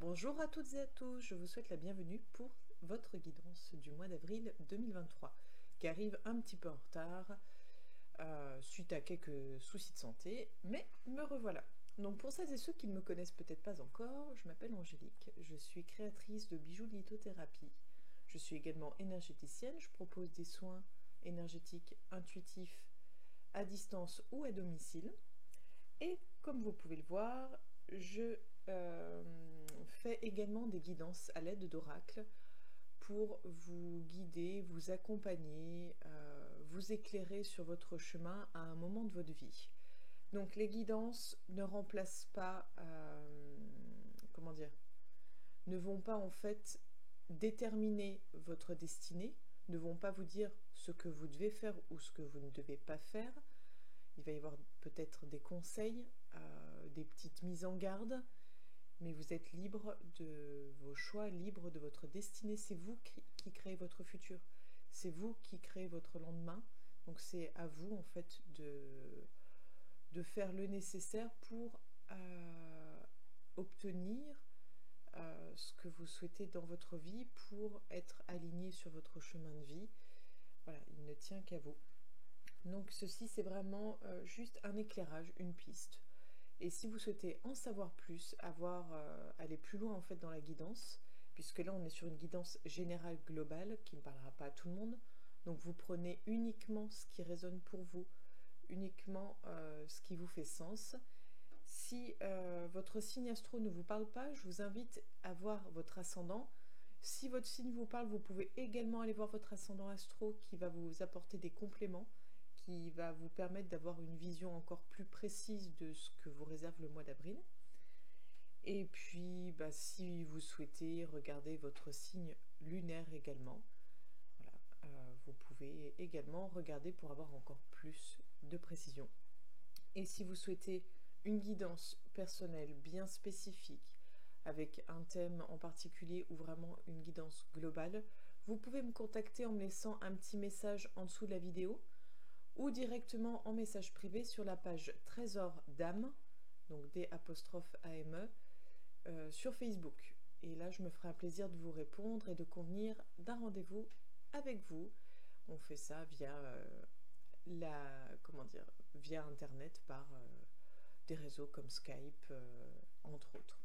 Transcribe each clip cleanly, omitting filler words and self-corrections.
Bonjour à toutes et à tous, je vous souhaite la bienvenue pour votre guidance du mois d'avril 2023 qui arrive un petit peu en retard suite à quelques soucis de santé, mais me revoilà. Donc pour celles et ceux qui ne me connaissent peut-être pas encore, je m'appelle Angélique, je suis créatrice de bijoux de lithothérapie, je suis également énergéticienne, je propose des soins énergétiques intuitifs à distance ou à domicile. Et comme vous pouvez le voir, je fais également des guidances à l'aide d'oracles pour vous guider, vous accompagner, vous éclairer sur votre chemin à un moment de votre vie. Donc les guidances ne remplacent pas, ne vont pas en fait déterminer votre destinée, ne vont pas vous dire ce que vous devez faire ou ce que vous ne devez pas faire. Il va y avoir peut-être des conseils, des petites mises en garde, mais vous êtes libre de vos choix, libre de votre destinée. C'est vous qui créez votre futur. C'est vous qui créez votre lendemain. Donc c'est à vous en fait de faire le nécessaire pour obtenir ce que vous souhaitez dans votre vie, pour être aligné sur votre chemin de vie. Voilà, il ne tient qu'à vous. Donc ceci c'est vraiment juste un éclairage, une piste. Et si vous souhaitez en savoir plus, aller plus loin en fait dans la guidance, puisque là on est sur une guidance générale globale qui ne parlera pas à tout le monde, donc vous prenez uniquement ce qui résonne pour vous, uniquement ce qui vous fait sens. Si votre signe astro ne vous parle pas, je vous invite à voir votre ascendant. Si votre signe vous parle, vous pouvez également aller voir votre ascendant astro qui va vous apporter des compléments, qui va vous permettre d'avoir une vision encore plus précise de ce que vous réserve le mois d'avril. Et puis, si vous souhaitez regarder votre signe lunaire également, voilà, vous pouvez également regarder pour avoir encore plus de précision. Et si vous souhaitez une guidance personnelle bien spécifique, avec un thème en particulier ou vraiment une guidance globale, vous pouvez me contacter en me laissant un petit message en dessous de la vidéo, ou directement en message privé sur la page Trésor d'âme, donc D''AME, sur Facebook. Et là, je me ferai un plaisir de vous répondre et de convenir d'un rendez-vous avec vous. On fait ça via via Internet par des réseaux comme Skype, entre autres.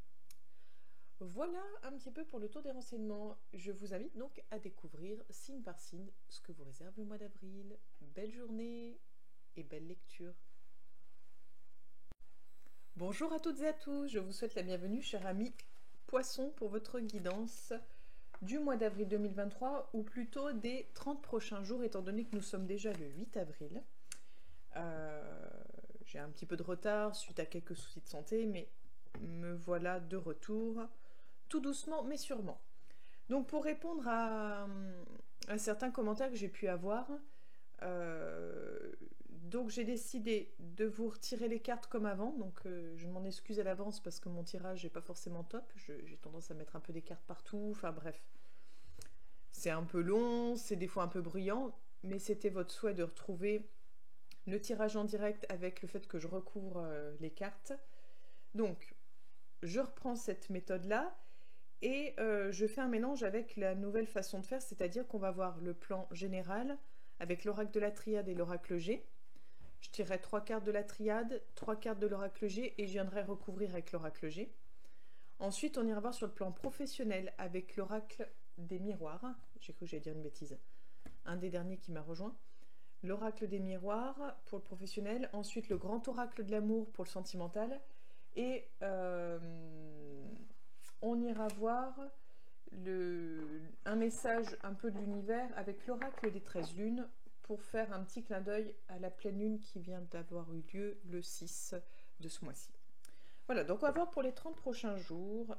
Voilà un petit peu pour le tour des renseignements. Je vous invite donc à découvrir signe par signe ce que vous réserve le mois d'avril. Belle journée et belle lecture. Bonjour à toutes et à tous, je vous souhaite la bienvenue, chers amis Poissons, pour votre guidance du mois d'avril 2023, ou plutôt des 30 prochains jours, étant donné que nous sommes déjà le 8 avril. J'ai un petit peu de retard suite à quelques soucis de santé, mais me voilà de retour, tout doucement mais sûrement. Donc pour répondre à certains commentaires que j'ai pu avoir, donc j'ai décidé de vous retirer les cartes comme avant, donc je m'en excuse à l'avance parce que mon tirage n'est pas forcément top, j'ai tendance à mettre un peu des cartes partout, enfin bref. C'est un peu long, c'est des fois un peu bruyant, mais c'était votre souhait de retrouver le tirage en direct avec le fait que je recouvre les cartes. Donc, je reprends cette méthode-là et je fais un mélange avec la nouvelle façon de faire, c'est-à-dire qu'on va voir le plan général avec l'oracle de la triade et l'oracle G. Je tirerai 3 cartes de la triade, 3 cartes de l'oracle G et je viendrai recouvrir avec l'oracle G. Ensuite, on ira voir sur le plan professionnel avec l'oracle des miroirs. J'ai cru que j'allais dire une bêtise. Un des derniers qui m'a rejoint. L'oracle des miroirs pour le professionnel. Ensuite, le grand oracle de l'amour pour le sentimental. Et on ira voir un message un peu de l'univers avec l'oracle des 13 lunes pour faire un petit clin d'œil à la pleine lune qui vient d'avoir eu lieu le 6 de ce mois-ci. Voilà, donc on va voir pour les 30 prochains jours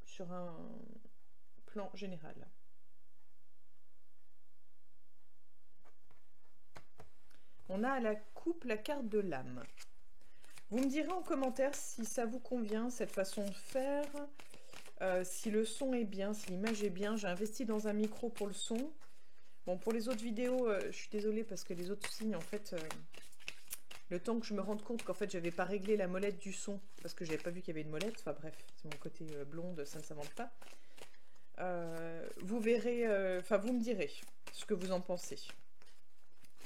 sur un plan général. On a à la coupe la carte de l'âme. Vous me direz en commentaire si ça vous convient, cette façon de faire, si le son est bien, si l'image est bien. J'ai investi dans un micro pour le son. Bon, pour les autres vidéos, je suis désolée parce que les autres signes, en fait, Le temps que je me rende compte qu'en fait, j'avais pas réglé la molette du son, parce que j'avais pas vu qu'il y avait une molette. Enfin bref, c'est mon côté blonde, ça ne s'invente pas. Vous verrez, enfin vous me direz ce que vous en pensez.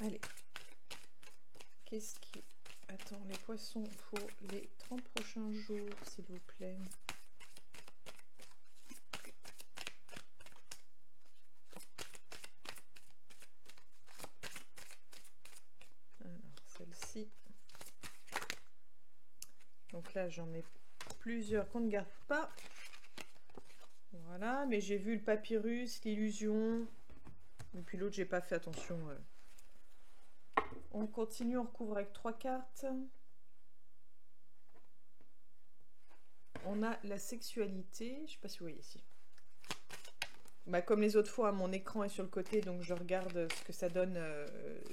Allez. Qu'est-ce qui... Attends, les poissons pour les 30 prochains jours, s'il vous plaît. Alors, celle-ci. Donc là, j'en ai plusieurs qu'on ne garde pas. Voilà, mais j'ai vu le papyrus, l'illusion. Et puis l'autre, j'ai pas fait attention. On continue, on recouvre avec 3 cartes. On a la sexualité. Je sais pas si vous voyez ici. Bah, comme les autres fois, mon écran est sur le côté, donc je regarde ce que ça donne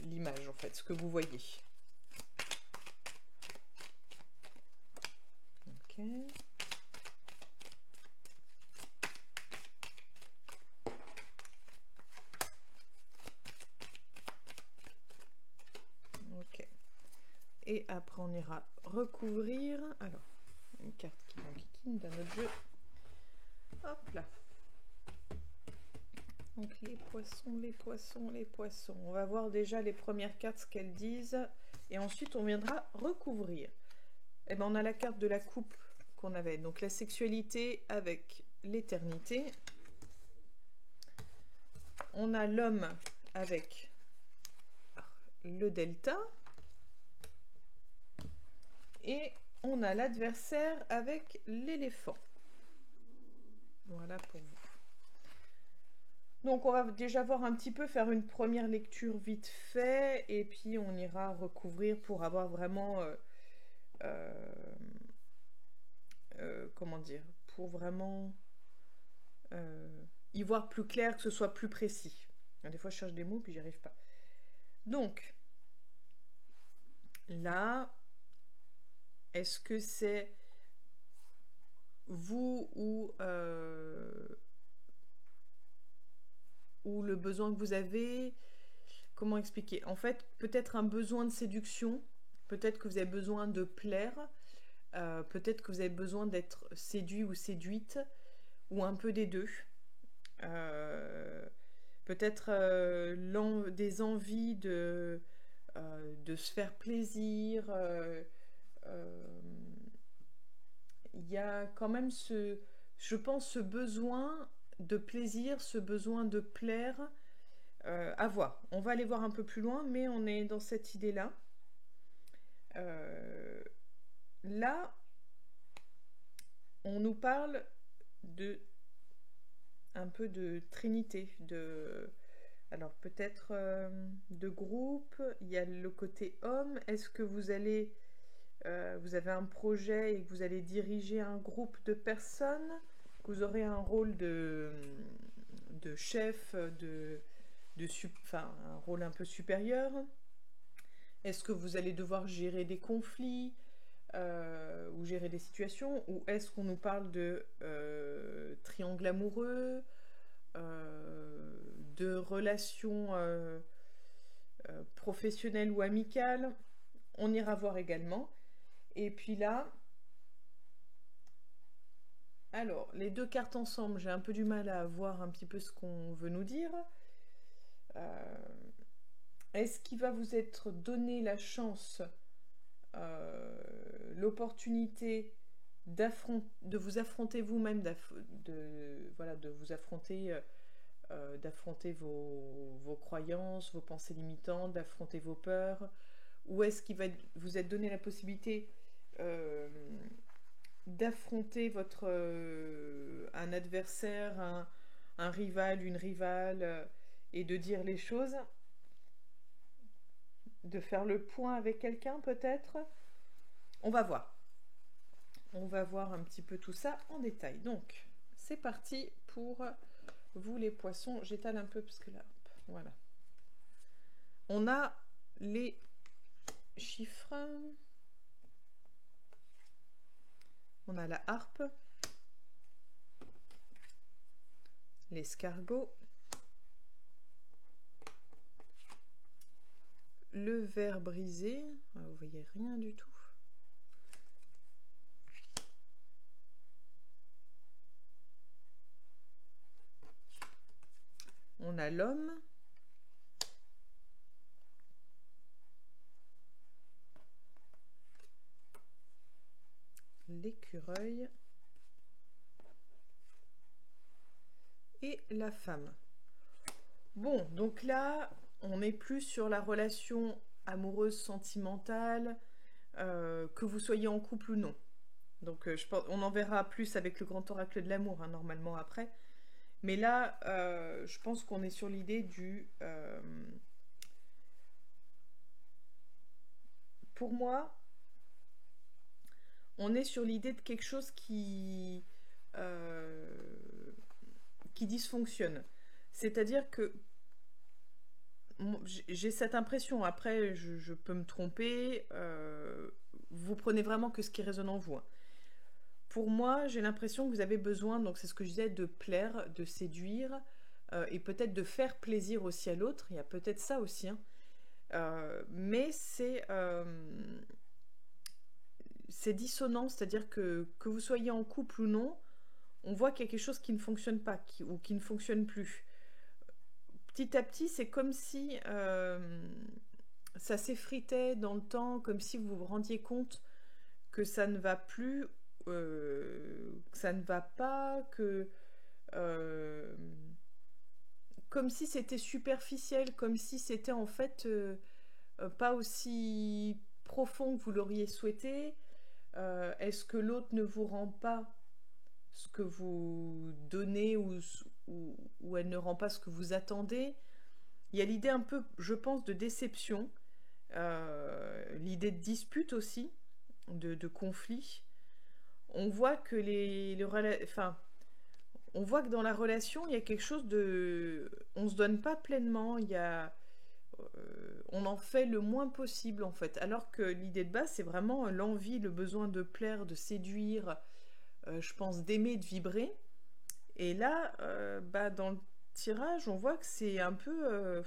l'image, en fait, ce que vous voyez. Ok. Ok. Et après, on ira recouvrir. Alors, une carte qui m'enquiquine d'un autre jeu. Hop là. Donc les poissons, les poissons, les poissons. On va voir déjà les premières cartes, ce qu'elles disent. Et ensuite, on viendra recouvrir. Et ben, on a la carte de la coupe qu'on avait. Donc la sexualité avec l'éternité. On a l'homme avec le delta. Et on a l'adversaire avec l'éléphant. Voilà pour vous. Donc on va déjà voir un petit peu, faire une première lecture vite fait, et puis on ira recouvrir pour avoir vraiment, comment dire, pour vraiment y voir plus clair, que ce soit plus précis. Des fois je cherche des mots puis j'y arrive pas. Donc, là, est-ce que c'est vous ou le besoin que vous avez? Comment expliquer? En fait, peut-être un besoin de séduction, peut-être que vous avez besoin de plaire, peut-être que vous avez besoin d'être séduit ou séduite, ou un peu des deux. Peut-être des envies de se faire plaisir. Il y a quand même je pense, ce besoin de plaisir, ce besoin de plaire. À voir. On va aller voir un peu plus loin, mais on est dans cette idée-là. Là, on nous parle de un peu de trinité, alors peut-être de groupe. Il y a le côté homme. Est-ce que vous allez, vous avez un projet et que vous allez diriger un groupe de personnes? Vous aurez un rôle de chef, enfin, un rôle un peu supérieur. Est-ce que vous allez devoir gérer des conflits ou gérer des situations? Ou est-ce qu'on nous parle de triangle amoureux, de relations professionnelles ou amicales? On ira voir également. Et puis là, alors, les deux cartes ensemble, j'ai un peu du mal à voir un petit peu ce qu'on veut nous dire. Est-ce qu'il va vous être donné la chance, l'opportunité de vous affronter vous-même, de vous affronter, d'affronter vos croyances, vos pensées limitantes, d'affronter vos peurs? Ou est-ce qu'il va vous être donné la possibilité d'affronter un adversaire, un rival, une rivale, et de dire les choses, de faire le point avec quelqu'un peut-être? On va voir. On va voir un petit peu tout ça en détail. Donc, c'est parti pour vous les poissons. J'étale un peu parce que là, hop, voilà. On a les chiffres. On a la harpe, l'escargot, le verre brisé. Ah, vous voyez rien du tout. On a l'homme. L'écureuil. Et la femme. Bon, donc là, on n'est plus sur la relation amoureuse, sentimentale, que vous soyez en couple ou non. Donc je pense, on en verra plus avec le grand oracle de l'amour, hein, normalement après. Mais là, je pense qu'on est sur l'idée du... pour moi, on est sur l'idée de quelque chose qui dysfonctionne. C'est-à-dire que j'ai cette impression, après je peux me tromper, vous prenez vraiment que ce qui résonne en vous. Pour moi, j'ai l'impression que vous avez besoin, donc c'est ce que je disais, de plaire, de séduire, et peut-être de faire plaisir aussi à l'autre, il y a peut-être ça aussi, hein. Mais c'est dissonant, c'est-à-dire que vous soyez en couple ou non, on voit qu'il y a quelque chose qui ne fonctionne pas, ou qui ne fonctionne plus. Petit à petit, c'est comme si ça s'effritait dans le temps, comme si vous vous rendiez compte que ça ne va plus, que ça ne va pas, comme si c'était superficiel, comme si c'était en fait pas aussi profond que vous l'auriez souhaité. Est-ce que l'autre ne vous rend pas ce que vous donnez ou elle ne rend pas ce que vous attendez? Il y a l'idée un peu, je pense, de déception, l'idée de dispute aussi, de conflit. On voit que on voit que dans la relation, il y a quelque chose de... On se donne pas pleinement, on en fait le moins possible en fait. Alors que l'idée de base, c'est vraiment l'envie, le besoin de plaire, de séduire, je pense d'aimer, de vibrer. Et là, dans le tirage, on voit que c'est un peu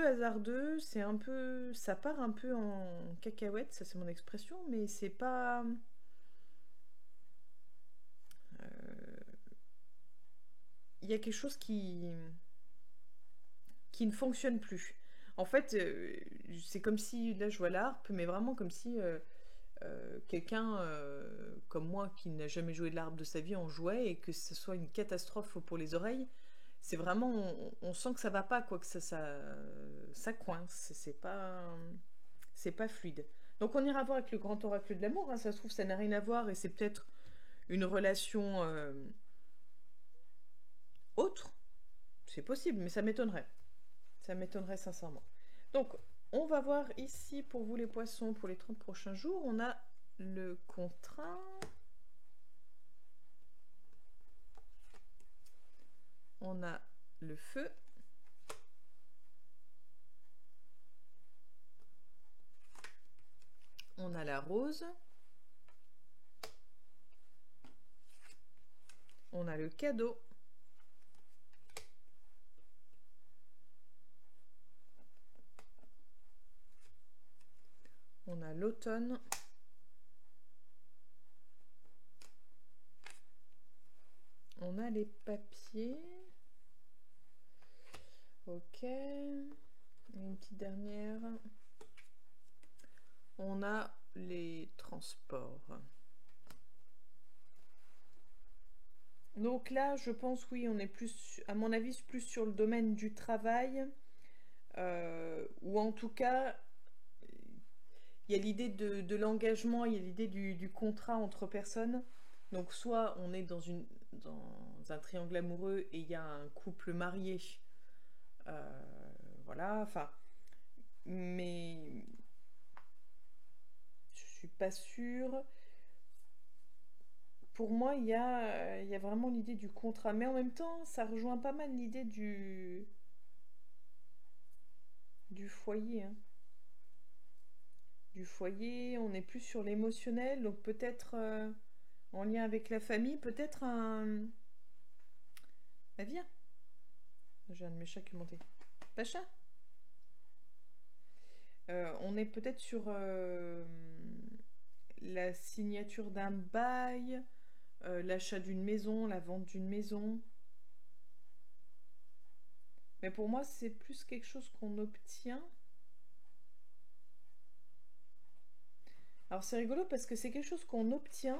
hasardeux, c'est un peu, ça part un peu en cacahuète, ça c'est mon expression, mais c'est pas... Il y a quelque chose qui ne fonctionne plus. En fait, c'est comme si, là je vois l'harpe, mais vraiment comme si quelqu'un comme moi qui n'a jamais joué de l'harpe de sa vie en jouait et que ce soit une catastrophe pour les oreilles. C'est vraiment, on sent que ça va pas, quoi, que ça coince, c'est pas fluide. Donc on ira voir avec le grand oracle de l'amour, hein, ça se trouve ça n'a rien à voir et c'est peut-être une relation autre, c'est possible, mais ça m'étonnerait sincèrement. Donc on va voir ici pour vous les poissons, pour les 30 prochains jours, on a le contrat, on a le feu, on a la rose, on a le cadeau, on a l'automne, on a les papiers, ok, une petite dernière, on a les transports. Donc là, je pense, oui, on est plus, à mon avis, plus sur le domaine du travail, ou en tout cas, il y a l'idée de l'engagement, il y a l'idée du contrat entre personnes. Donc soit on est dans un triangle amoureux et il y a un couple marié, voilà, enfin, mais je suis pas sûre. Pour moi, il y a vraiment l'idée du contrat, mais en même temps, ça rejoint pas mal l'idée du foyer, hein. Du foyer, on est plus sur l'émotionnel, donc peut-être en lien avec la famille, peut-être un... Bah viens, j'ai un de mes chats qui est monté. Pacha, On est peut-être sur la signature d'un bail, l'achat d'une maison, la vente d'une maison. Mais pour moi, c'est plus quelque chose qu'on obtient. Alors c'est rigolo parce que c'est quelque chose qu'on obtient,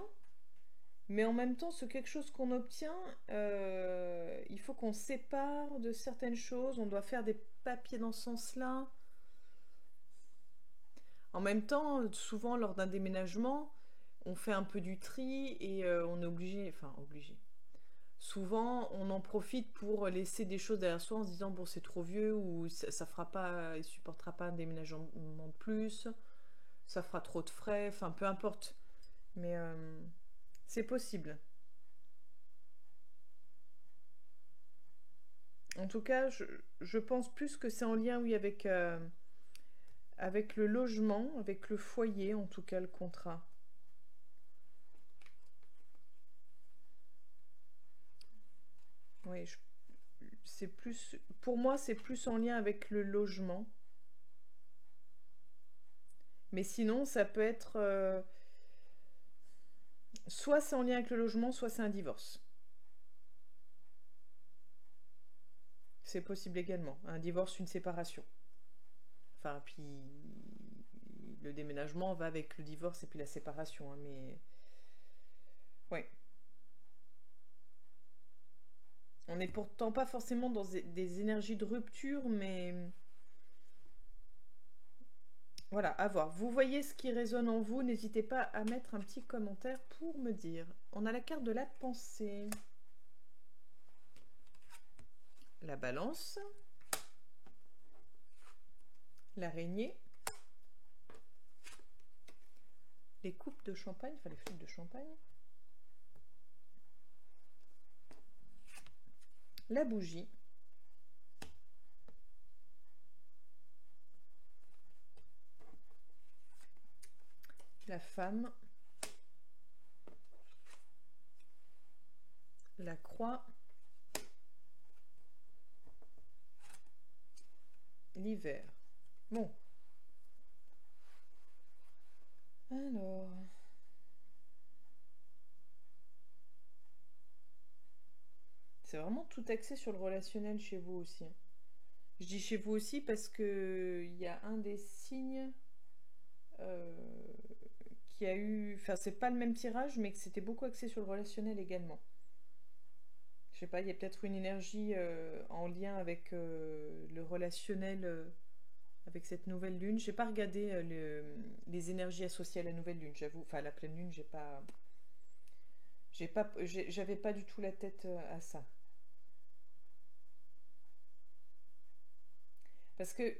mais en même temps, ce quelque chose qu'on obtient, il faut qu'on sépare de certaines choses, on doit faire des papiers dans ce sens-là. En même temps, souvent lors d'un déménagement, on fait un peu du tri et on est obligé, enfin obligé. Souvent, on en profite pour laisser des choses derrière soi en se disant bon c'est trop vieux ou ça fera pas, il supportera pas un déménagement de plus, ça fera trop de frais, enfin peu importe. Mais c'est possible. En tout cas, je pense plus que c'est en lien, oui, avec le logement, avec le foyer, en tout cas le contrat. Oui, c'est plus, pour moi, c'est plus en lien avec le logement. Mais sinon, ça peut être, soit c'est en lien avec le logement, soit c'est un divorce. C'est possible également. Un divorce, une séparation. Enfin, puis le déménagement va avec le divorce et puis la séparation, hein, mais ouais. On n'est pourtant pas forcément dans des énergies de rupture, mais voilà, à voir. Vous voyez ce qui résonne en vous, n'hésitez pas à mettre un petit commentaire pour me dire. On a la carte de la pensée, la balance, l'araignée, les coupes de champagne, enfin les flûtes de champagne, la bougie, la femme, la croix, l'hiver. Bon. Alors, c'est vraiment tout axé sur le relationnel chez vous aussi, hein. Je dis chez vous aussi parce que il y a un des signes euh, qui a eu, enfin c'est pas le même tirage, mais que c'était beaucoup axé sur le relationnel également. Je sais pas, il y a peut-être une énergie en lien avec le relationnel avec cette nouvelle lune. J'ai pas regardé les énergies associées à la nouvelle lune, j'avoue. Enfin, à la pleine lune, j'avais pas du tout la tête à ça. Parce que,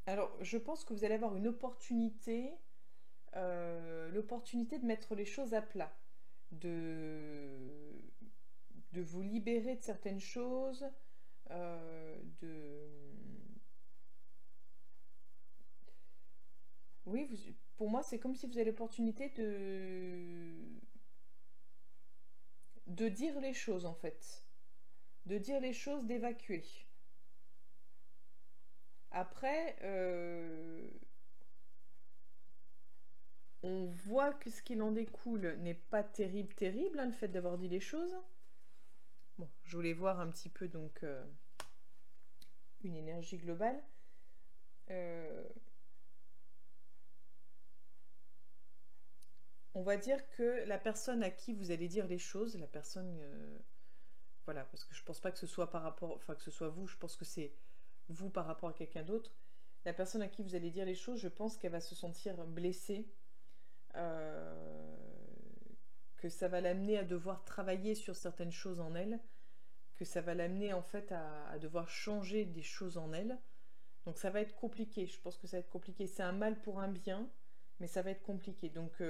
alors, je pense que vous allez avoir une opportunité, l'opportunité de mettre les choses à plat, de, de vous libérer de certaines choses, de... Oui, pour moi, c'est comme si vous avez l'opportunité de dire les choses, en fait. De dire les choses, d'évacuer. Après, on voit que ce qu'il en découle n'est pas terrible, terrible, hein, le fait d'avoir dit les choses. Bon, je voulais voir un petit peu donc une énergie globale. Euh, on va dire que la personne à qui vous allez dire les choses, la personne, voilà, parce que je pense pas que ce soit par rapport, enfin que ce soit vous, je pense que c'est vous par rapport à quelqu'un d'autre. La personne à qui vous allez dire les choses, je pense qu'elle va se sentir blessée, euh, que ça va l'amener à devoir travailler sur certaines choses en elle, que ça va l'amener en fait à devoir changer des choses en elle. Donc ça va être compliqué, je pense que ça va être compliqué. C'est un mal pour un bien, mais ça va être compliqué. Donc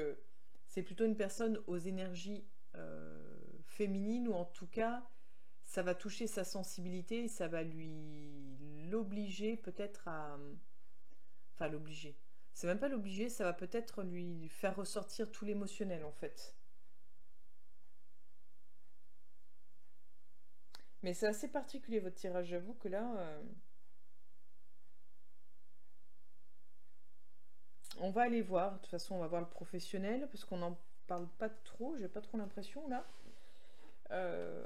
c'est plutôt une personne aux énergies féminines, ou en tout cas ça va toucher sa sensibilité et ça va l'obliger peut-être à... Enfin l'obliger. C'est même pas l'obliger, ça va peut-être lui faire ressortir tout l'émotionnel en fait. Mais c'est assez particulier votre tirage, j'avoue que là... On va aller voir, de toute façon on va voir le professionnel, parce qu'on n'en parle pas trop, j'ai pas trop l'impression là.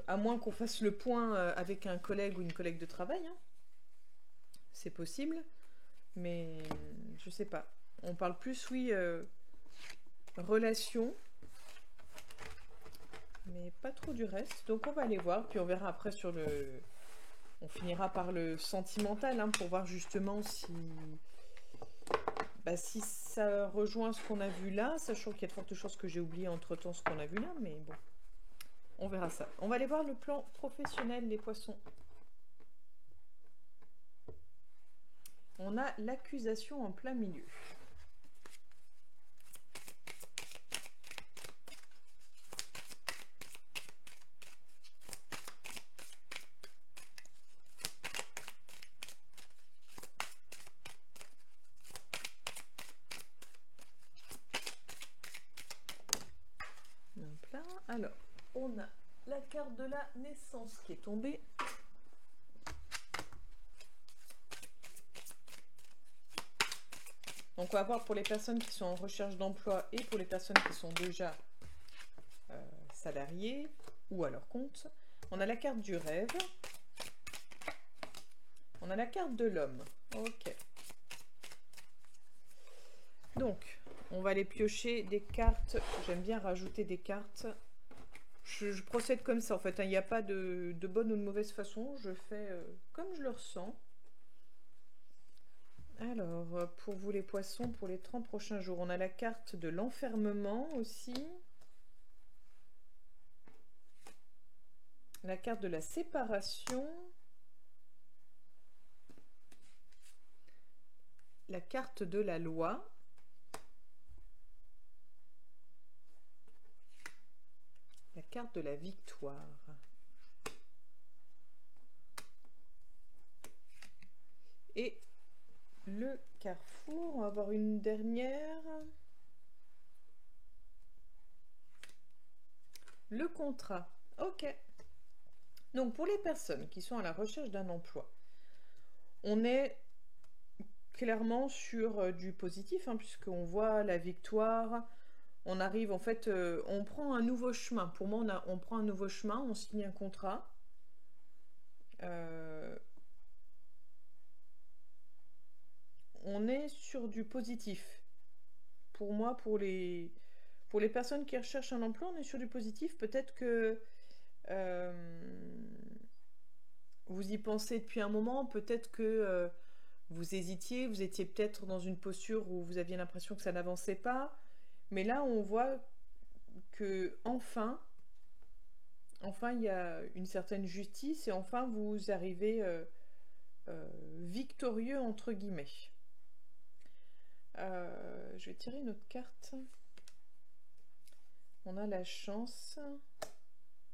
À moins qu'on fasse le point avec un collègue ou une collègue de travail, hein. C'est possible, mais je sais pas. On parle plus, oui, relation, mais pas trop du reste. Donc on va aller voir, puis on verra après sur le... On finira par le sentimental, hein, pour voir justement si... Bah, si ça rejoint ce qu'on a vu là, sachant qu'il y a de fortes chances que j'ai oublié entre-temps ce qu'on a vu là, mais bon, on verra ça. On va aller voir le plan professionnel, les poissons. On a l'accusation en plein milieu. Donc là, alors, on a la carte de la naissance qui est tombée. Donc on va voir pour les personnes qui sont en recherche d'emploi et pour les personnes qui sont déjà salariées ou à leur compte. On a la carte du rêve. On a la carte de l'homme. Ok. Donc, on va aller piocher des cartes. J'aime bien rajouter des cartes. Je procède comme ça en fait. Il n'y a pas de bonne ou de mauvaise façon. Je fais comme je le ressens. Alors, pour vous les poissons, pour les 30 prochains jours, on a la carte de l'enfermement aussi. La carte de la séparation. La carte de la loi. La carte de la victoire. Et le carrefour, on va avoir une dernière. Le contrat. Ok. Donc pour les personnes qui sont à la recherche d'un emploi, on est clairement sur du positif, hein, puisqu'on voit la victoire. On arrive, en fait, on prend un nouveau chemin. Pour moi, on prend un nouveau chemin, on signe un contrat. On est sur du positif. Pour moi, pour les personnes qui recherchent un emploi, on est sur du positif. Peut-être que vous y pensez depuis un moment, peut-être que vous hésitiez, vous étiez peut-être dans une posture où vous aviez l'impression que ça n'avançait pas. Mais là, on voit que enfin, il y a une certaine justice et enfin, vous arrivez victorieux, entre guillemets. Je vais tirer une autre carte. On a la chance.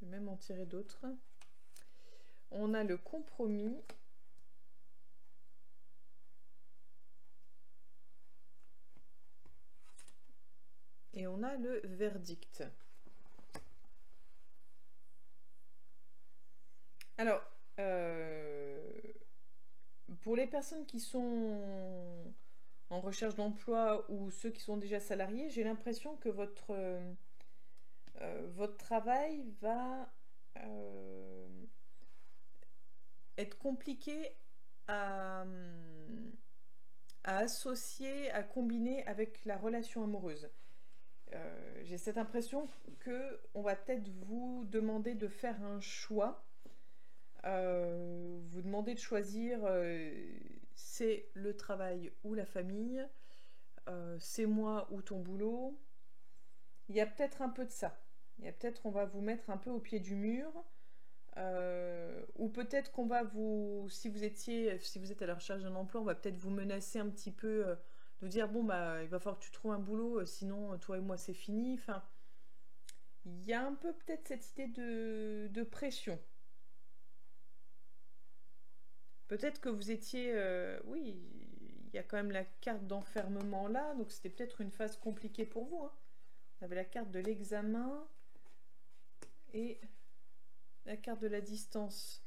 Je vais même en tirer d'autres. On a le compromis. Et on a le verdict. Alors, pour les personnes qui sont en recherche d'emploi ou ceux qui sont déjà salariés, j'ai l'impression que votre travail va être compliqué à associer, à combiner avec la relation amoureuse. J'ai cette impression que on va peut-être vous demander de faire un choix, vous demander de choisir c'est le travail ou la famille, c'est moi ou ton boulot. Il y a peut-être un peu de ça. Il y a peut-être on va vous mettre un peu au pied du mur, ou peut-être qu'on va vous, si vous êtes à la recherche d'un emploi, on va peut-être vous menacer un petit peu, de vous dire bon bah il va falloir que tu trouves un boulot, sinon toi et moi c'est fini. Enfin, il y a un peu peut-être cette idée de pression. Peut-être que vous étiez, oui, il y a quand même la carte d'enfermement là, donc c'était peut-être une phase compliquée pour vous, hein. On avait la carte de l'examen et la carte de la distance.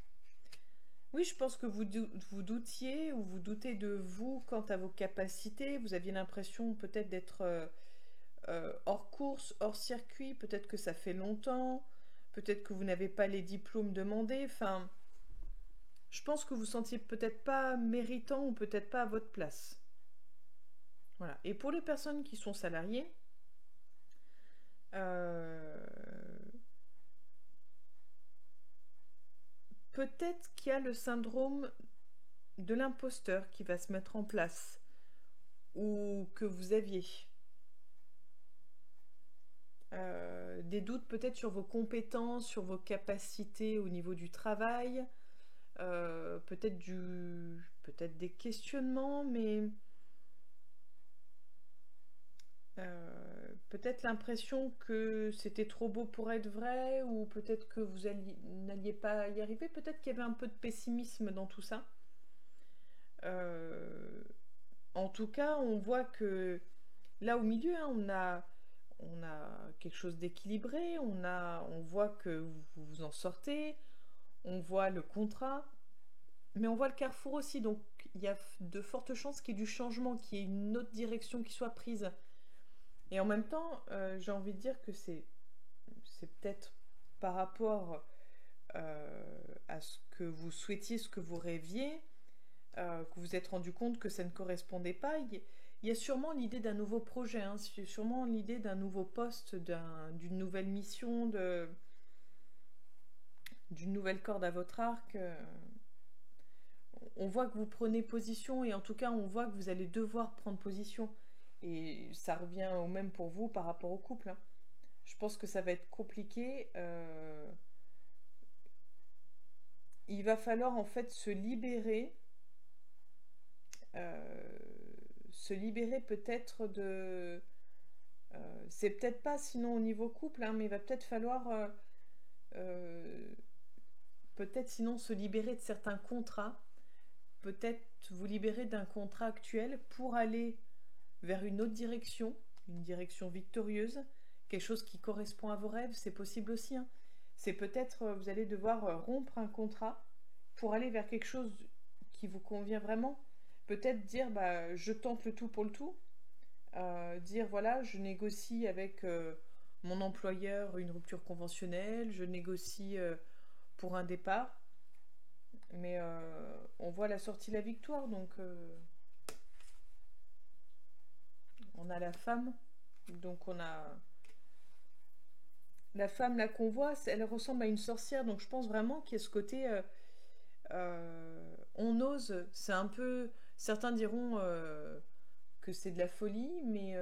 Oui, je pense que vous doutiez ou vous doutez de vous quant à vos capacités. Vous aviez l'impression peut-être d'être hors course, hors circuit. Peut-être que ça fait longtemps. Peut-être que vous n'avez pas les diplômes demandés. Enfin, je pense que vous sentiez peut-être pas méritant ou peut-être pas à votre place. Voilà. Et pour les personnes qui sont salariées, euh, peut-être qu'il y a le syndrome de l'imposteur qui va se mettre en place ou que vous aviez. Des doutes peut-être sur vos compétences, sur vos capacités au niveau du travail, peut-être des questionnements, mais peut-être l'impression que c'était trop beau pour être vrai, ou peut-être que vous n'alliez pas y arriver, peut-être qu'il y avait un peu de pessimisme dans tout ça. Euh, En tout cas, on voit que là au milieu, hein, on a quelque chose d'équilibré, on voit que vous vous en sortez, on voit le contrat, mais on voit le carrefour aussi, donc il y a de fortes chances qu'il y ait du changement, qu'il y ait une autre direction qui soit prise. Et en même temps, j'ai envie de dire que c'est peut-être par rapport à ce que vous souhaitiez, ce que vous rêviez, que vous vous êtes rendu compte que ça ne correspondait pas. Il y a sûrement l'idée d'un nouveau projet, hein, sûrement l'idée d'un nouveau poste, d'une nouvelle mission, d'une nouvelle corde à votre arc. On voit que vous prenez position, et en tout cas on voit que vous allez devoir prendre position. Et ça revient au même pour vous par rapport au couple, hein. Je pense que ça va être compliqué. Il va falloir en fait euh, se libérer peut-être de... c'est peut-être pas sinon au niveau couple, hein, mais il va peut-être falloir euh, peut-être sinon se libérer de certains contrats, peut-être vous libérer d'un contrat actuel pour aller vers une autre direction, une direction victorieuse, quelque chose qui correspond à vos rêves, c'est possible aussi, hein. C'est peut-être, vous allez devoir rompre un contrat pour aller vers quelque chose qui vous convient vraiment. Peut-être dire, bah, je tente le tout pour le tout. Dire, voilà, je négocie avec mon employeur une rupture conventionnelle, je négocie pour un départ, mais on voit la sortie, la victoire, donc on a la femme, donc on a la femme là qu'on voit, elle ressemble à une sorcière, donc je pense vraiment qu'il y a ce côté on ose, c'est un peu, certains diront que c'est de la folie, mais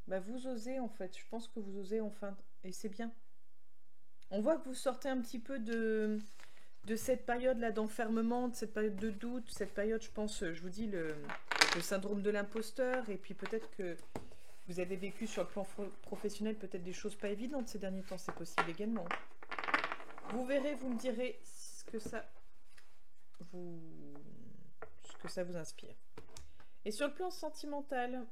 bah, vous osez en fait, je pense que vous osez enfin, et c'est bien. On voit que vous sortez un petit peu de cette période là d'enfermement, de cette période de doute, cette période, je pense, je vous dis, le syndrome de l'imposteur, et puis peut-être que vous avez vécu sur le plan professionnel peut-être des choses pas évidentes ces derniers temps, c'est possible également. Vous verrez, vous me direz vous, ce que ça vous inspire. Et sur le plan sentimental,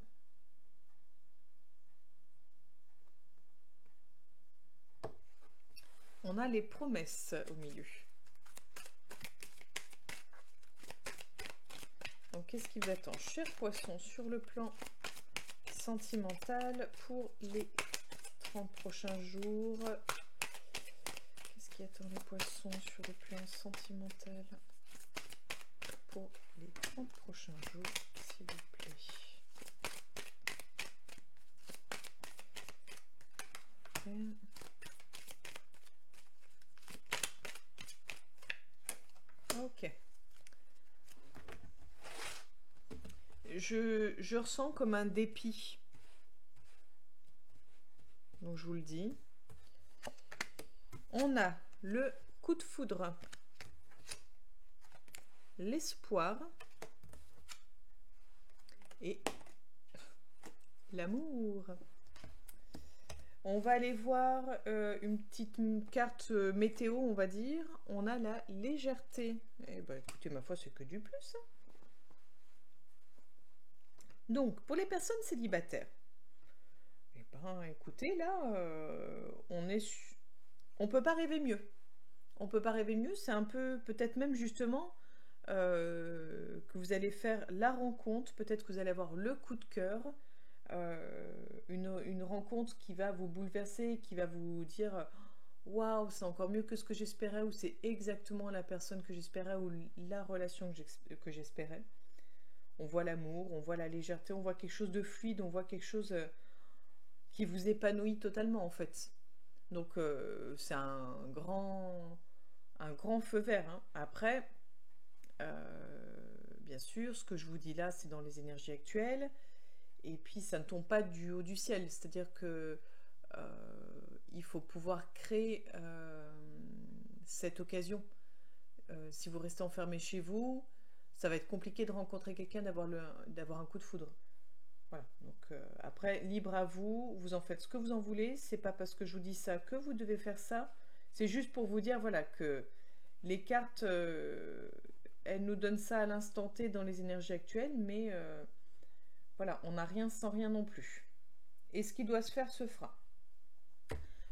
on a les promesses au milieu. Donc qu'est-ce qui vous attend, cher poisson, sur le plan sentimental pour les 30 prochains jours? Qu'est-ce qui attend les poissons sur le plan sentimental pour les 30 prochains jours, s'il vous plaît? Ok. Je ressens comme un dépit. Donc je vous le dis. On a le coup de foudre, l'espoir et l'amour. On va aller voir une petite carte météo, on va dire. On a la légèreté. Eh ben, écoutez, ma foi, c'est que du plus, hein. Donc, pour les personnes célibataires, eh ben, écoutez, là, on peut pas rêver mieux. on peut pas rêver mieux, c'est un peu, peut-être même justement, que vous allez faire la rencontre, peut-être que vous allez avoir le coup de cœur, une rencontre qui va vous bouleverser, qui va vous dire waouh, c'est encore mieux que ce que j'espérais, ou c'est exactement la personne que j'espérais, ou la relation que j'espérais. On voit l'amour, on voit la légèreté, on voit quelque chose de fluide, on voit quelque chose qui vous épanouit totalement en fait. Donc c'est un grand feu vert, hein. Après, bien sûr, ce que je vous dis là, c'est dans les énergies actuelles. Et puis, ça ne tombe pas du haut du ciel. C'est-à-dire que il faut pouvoir créer cette occasion. Si vous restez enfermé chez vous, ça va être compliqué de rencontrer quelqu'un, d'avoir un coup de foudre. Voilà. Donc après, libre à vous. Vous en faites ce que vous en voulez. C'est pas parce que je vous dis ça que vous devez faire ça. C'est juste pour vous dire, voilà, que les cartes, elles nous donnent ça à l'instant T dans les énergies actuelles, mais voilà, on n'a rien sans rien non plus. Et ce qui doit se faire se fera.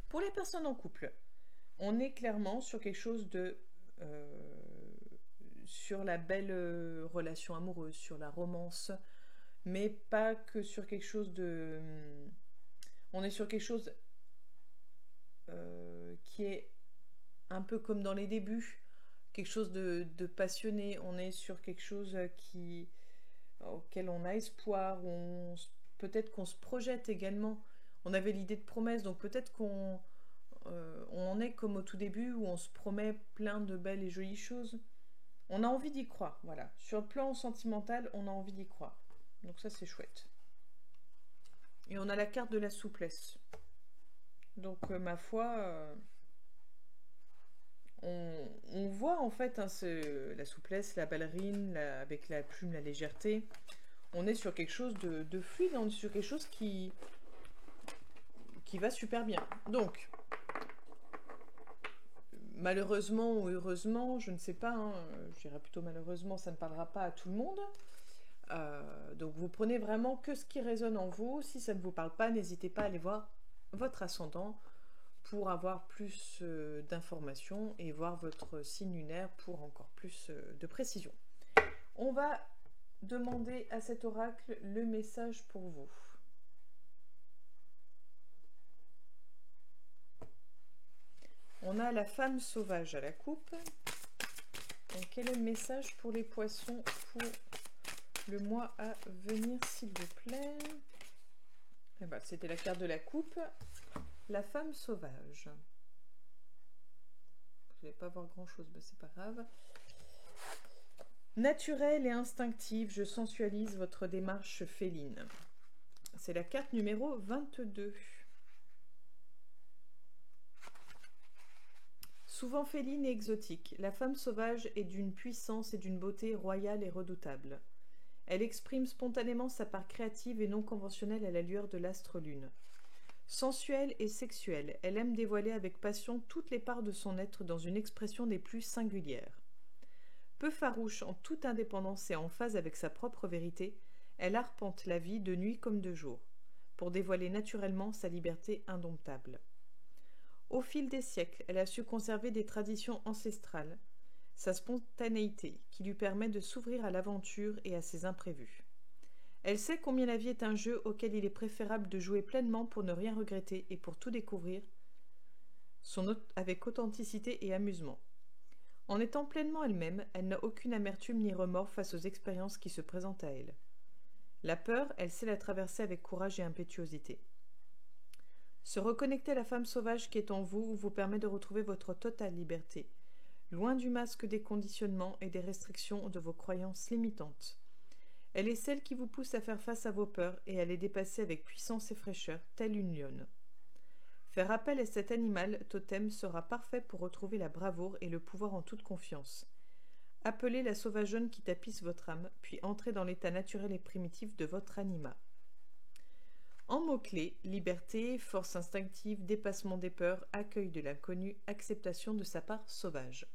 Pour les personnes en couple, on est clairement sur quelque chose de... sur la belle relation amoureuse, sur la romance, mais pas que sur quelque chose de... On est sur quelque chose qui est un peu comme dans les débuts, quelque chose de passionné. On est sur quelque chose auquel on a espoir, peut-être qu'on se projette également. On avait l'idée de promesse, donc peut-être qu'on on en est comme au tout début où on se promet plein de belles et jolies choses. On a envie d'y croire, voilà. Sur le plan sentimental, on a envie d'y croire. Donc ça, c'est chouette. Et on a la carte de la souplesse. Donc, ma foi, on voit en fait hein, la souplesse, la ballerine, avec la plume, la légèreté. On est sur quelque chose de fluide, on est sur quelque chose qui va super bien. Donc, malheureusement ou heureusement, je ne sais pas, hein, je dirais plutôt malheureusement, ça ne parlera pas à tout le monde. Donc vous prenez vraiment que ce qui résonne en vous. Si ça ne vous parle pas, n'hésitez pas à aller voir votre ascendant pour avoir plus d'informations et voir votre signe lunaire pour encore plus de précision. On va demander à cet oracle le message pour vous. On a la femme sauvage à la coupe. Donc, quel est le message pour les poissons pour le mois à venir, s'il vous plaît? Eh ben, c'était la carte de la coupe. La femme sauvage. Vous n'allez pas voir grand-chose, ben, c'est pas grave. Naturelle et instinctive, je sensualise votre démarche féline. C'est la carte numéro 22. Souvent féline et exotique, la femme sauvage est d'une puissance et d'une beauté royale et redoutable. Elle exprime spontanément sa part créative et non conventionnelle à la lueur de l'astre lune. Sensuelle et sexuelle, elle aime dévoiler avec passion toutes les parts de son être dans une expression des plus singulières. Peu farouche en toute indépendance et en phase avec sa propre vérité, elle arpente la vie de nuit comme de jour, pour dévoiler naturellement sa liberté indomptable. Au fil des siècles, elle a su conserver des traditions ancestrales, sa spontanéité qui lui permet de s'ouvrir à l'aventure et à ses imprévus. Elle sait combien la vie est un jeu auquel il est préférable de jouer pleinement pour ne rien regretter et pour tout découvrir avec authenticité et amusement. En étant pleinement elle-même, elle n'a aucune amertume ni remords face aux expériences qui se présentent à elle. La peur, elle sait la traverser avec courage et impétuosité. Se reconnecter à la femme sauvage qui est en vous vous permet de retrouver votre totale liberté, loin du masque des conditionnements et des restrictions de vos croyances limitantes. Elle est celle qui vous pousse à faire face à vos peurs et à les dépasser avec puissance et fraîcheur, telle une lionne. Faire appel à cet animal totem sera parfait pour retrouver la bravoure et le pouvoir en toute confiance. Appelez la sauvageonne qui tapisse votre âme, puis entrez dans l'état naturel et primitif de votre anima. En mots-clés, liberté, force instinctive, dépassement des peurs, accueil de l'inconnu, acceptation de sa part sauvage.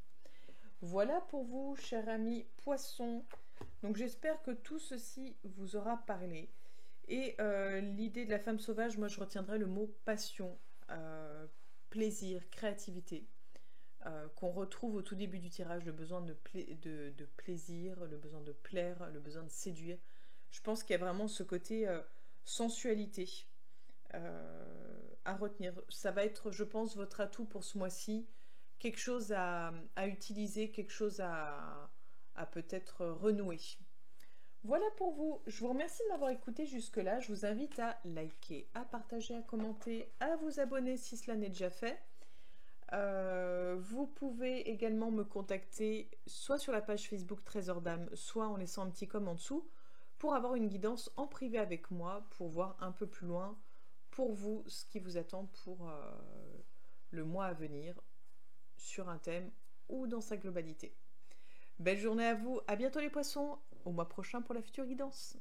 Voilà pour vous, chers amis poissons. Donc j'espère que tout ceci vous aura parlé. Et l'idée de la femme sauvage, moi je retiendrai le mot passion, plaisir, créativité. qu'on retrouve au tout début du tirage, le besoin de plaisir, le besoin de plaire, le besoin de séduire. Je pense qu'il y a vraiment ce côté sensualité à retenir. Ça va être, je pense, votre atout pour ce mois-ci, quelque chose à utiliser, quelque chose à peut-être renouer. Voilà pour vous. Je vous remercie de m'avoir écouté jusque-là. Je vous invite à liker, à partager, à commenter, à vous abonner si cela n'est déjà fait. Vous pouvez également me contacter soit sur la page Facebook Trésor d'âme, soit en laissant un petit com en dessous pour avoir une guidance en privé avec moi, pour voir un peu plus loin pour vous ce qui vous attend pour le mois à venir sur un thème ou dans sa globalité. Belle journée à vous, à bientôt les poissons, au mois prochain pour la future guidance.